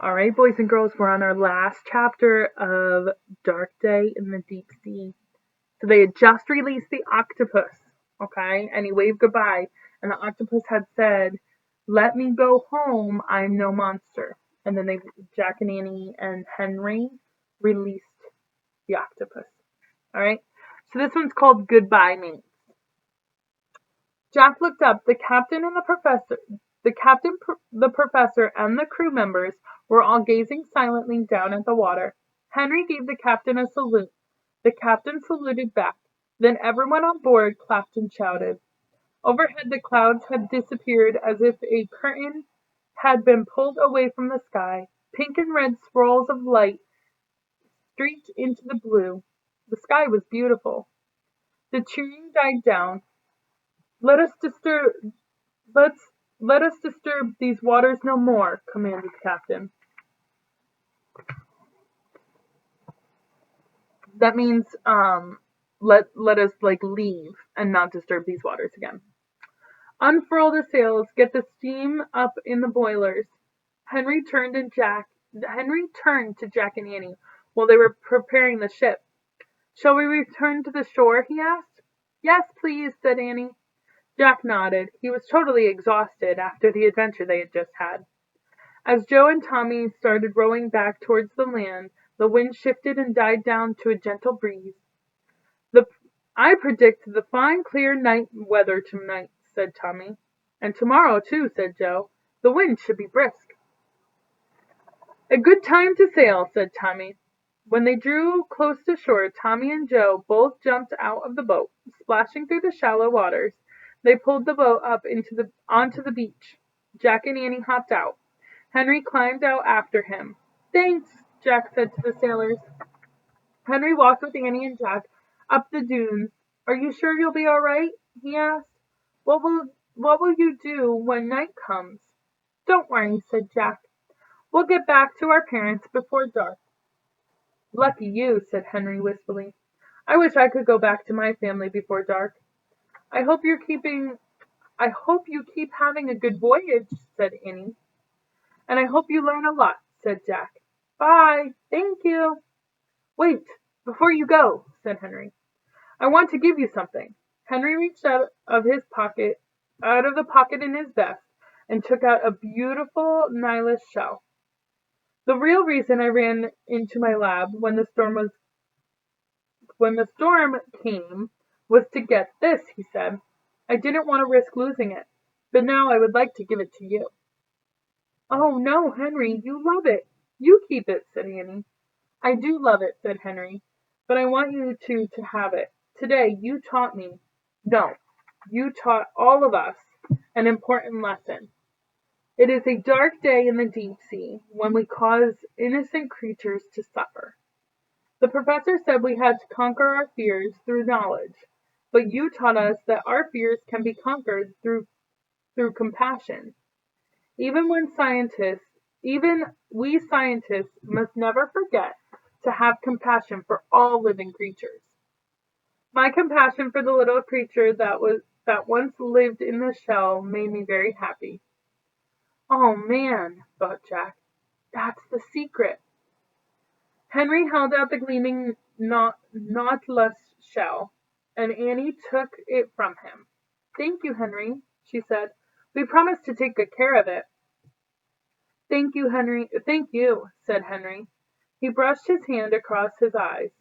All right, boys and girls, we're on our last chapter of Dark Day in the Deep Sea. So they had just released the octopus, okay? And he waved goodbye. And the octopus had said, "Let me go home, I'm no monster." And then Jack and Annie and Henry released the octopus. All right? So this one's called Goodbye Mates. Jack looked up. The captain, the professor, and the crew members were all gazing silently down at the water. Henry gave the captain a salute. The captain saluted back. Then everyone on board clapped and shouted. Overhead the clouds had disappeared as if a curtain had been pulled away from the sky. Pink and red swirls of light streaked into the blue. The sky was beautiful. The cheering died down. Let us disturb let's let us disturb these waters no more, commanded the captain. That means let us like leave and not disturb these waters again. Unfurl the sails, get the steam up in the boilers. Henry turned to Jack and Annie while they were preparing the ship. Shall we return to the shore? He asked. Yes, please, said Annie. Jack nodded. He was totally exhausted after the adventure they had just had. As Joe and Tommy started rowing back towards the land, the wind shifted and died down to a gentle breeze. The I predict the fine, clear night weather tonight, said Tommy. And tomorrow, too, said Joe. The wind should be brisk. A good time to sail, said Tommy. When they drew close to shore, Tommy and Joe both jumped out of the boat. Splashing through the shallow waters, they pulled the boat up onto the beach. Jack and Annie hopped out. Henry climbed out after him. Thanks, Jack said to the sailors. Henry walked with Annie and Jack up the dunes. Are you sure you'll be all right? He asked. What will you do when night comes? Don't worry, said Jack. We'll get back to our parents before dark. Lucky you, said Henry wistfully. I wish I could go back to my family before dark. I hope you keep having a good voyage, said Annie. And I hope you learn a lot, said Jack. Bye. Thank you. Wait, before you go, said Henry. I want to give you something. Henry reached out of the pocket in his vest, and took out a beautiful Nilus shell. The real reason I ran into my lab when the storm came was to get this, he said. I didn't want to risk losing it, but now I would like to give it to you. Oh no, Henry, you love it. You keep it, said Annie. I do love it, said Henry, but I want you to have it. Today you taught me. No, you taught all of us an important lesson. It is a dark day in the deep sea when we cause innocent creatures to suffer. The professor said we had to conquer our fears through knowledge, but you taught us that our fears can be conquered through compassion. Even we scientists must never forget to have compassion for all living creatures. My compassion for the little creature that once lived in the shell made me very happy. Oh man, thought Jack, that's the secret. Henry held out the gleaming nautilus shell, and Annie took it from him. Thank you, Henry, she said. We promised to take good care of it. Thank you, Henry. Thank you, said Henry. He brushed his hand across his eyes.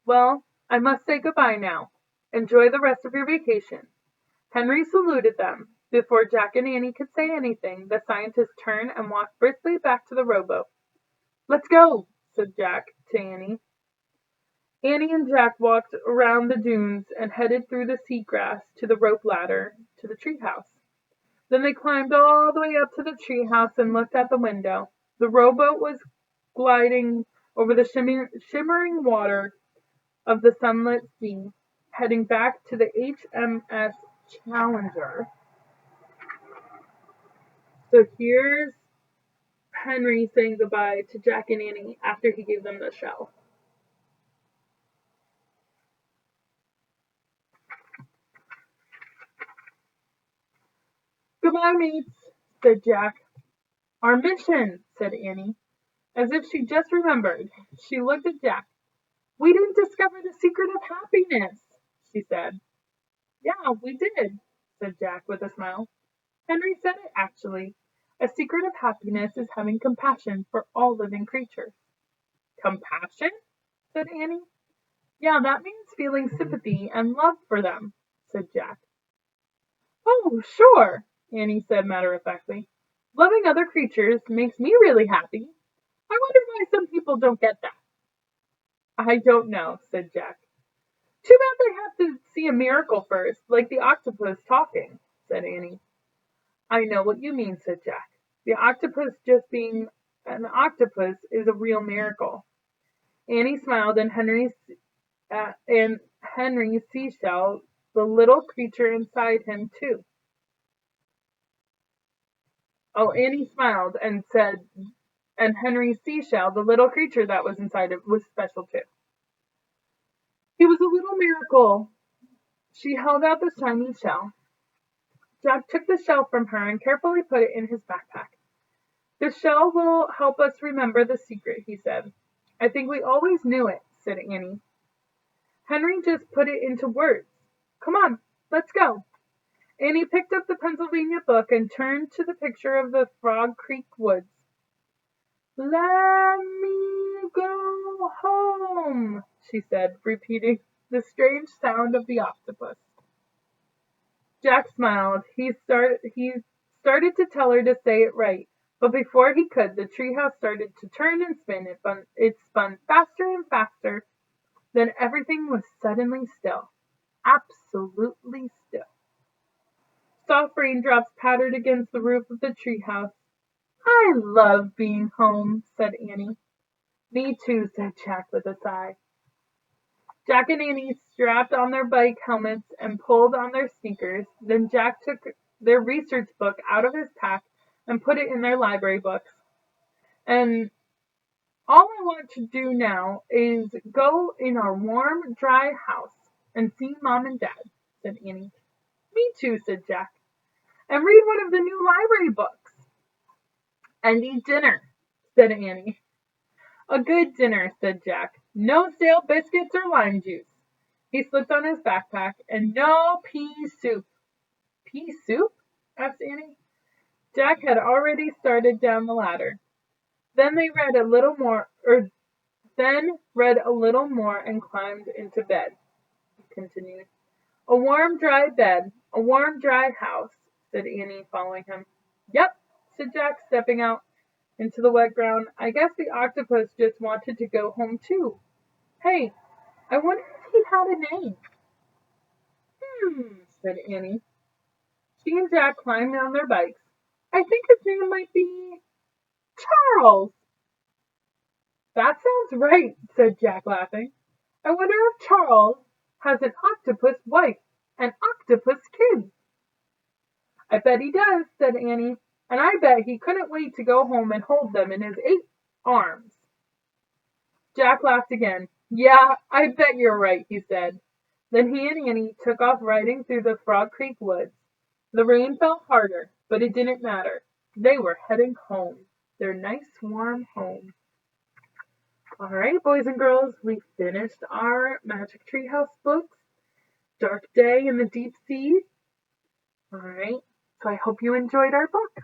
Well, I must say goodbye now. Enjoy the rest of your vacation. Henry saluted them. Before Jack and Annie could say anything, the scientist turned and walked briskly back to the rowboat. Let's go, said Jack to Annie. Annie and Jack walked around the dunes and headed through the seagrass to the rope ladder to the treehouse. Then they climbed all the way up to the treehouse and looked out the window. The rowboat was gliding over the shimmering water of the sunlit sea, heading back to the HMS Challenger. So here's Henry saying goodbye to Jack and Annie after he gave them the shell. Goodbye, mates, said Jack. Our mission, said Annie. As if she just remembered, she looked at Jack. "We didn't discover the secret of happiness," she said. "Yeah, we did," said Jack with a smile. "Henry said it, actually. A secret of happiness is having compassion for all living creatures." "Compassion?" said Annie. "Yeah, that means feeling sympathy and love for them," said Jack. "Oh, sure," Annie said matter-of-factly. "Loving other creatures makes me really happy. I wonder why some people don't get that." "I don't know," said Jack. "Too bad they have to see a miracle first, like the octopus talking," said Annie. "I know what you mean," said Jack. "The octopus just being an octopus is a real miracle." Annie smiled, and Henry's seashell, the little creature inside him, too. Oh, Annie smiled and said, and Henry's seashell, the little creature that was inside it, was special too. He was a little miracle. She held out the shiny shell. Jack took the shell from her and carefully put it in his backpack. "The shell will help us remember the secret," he said. "I think we always knew it," said Annie. "Henry just put it into words. Come on, let's go." Annie picked up the Pennsylvania book and turned to the picture of the Frog Creek woods. "Let me go home," she said, repeating the strange sound of the octopus. Jack smiled. He started to tell her to say it right, but before he could, the treehouse started to turn and spin. It spun faster and faster. Then everything was suddenly still. Absolutely still. Soft raindrops pattered against the roof of the treehouse. "I love being home," said Annie. "Me too," said Jack with a sigh. Jack and Annie strapped on their bike helmets and pulled on their sneakers. Then Jack took their research book out of his pack and put it in their library books. "And all I want to do now is go in our warm, dry house and see Mom and Dad," said Annie. "Me too," said Jack. "And read one of the new library books." "And eat dinner," said Annie. "A good dinner," said Jack. "No stale biscuits or lime juice." He slipped on his backpack. "And no pea soup." "Pea soup?" asked Annie. Jack had already started down the ladder. Then read a little more and climbed into bed. He continued. "A warm, dry bed, a warm, dry house," said Annie, following him. "Yep," said Jack, stepping out into the wet ground. "I guess the octopus just wanted to go home too. Hey, I wonder if he had a name." Said Annie. She and Jack climbed on their bikes. "I think his name might be Charles." "That sounds right," said Jack, laughing. "I wonder if Charles has an octopus wife and octopus kids." "I bet he does," said Annie. "And I bet he couldn't wait to go home and hold them in his 8 arms." Jack laughed again. "Yeah, I bet you're right," he said. Then he and Annie took off riding through the Frog Creek woods. The rain fell harder, but it didn't matter. They were heading home, their nice warm home. All right, boys and girls, we finished our Magic Treehouse books, Dark Day in the Deep Sea. All right, so I hope you enjoyed our book.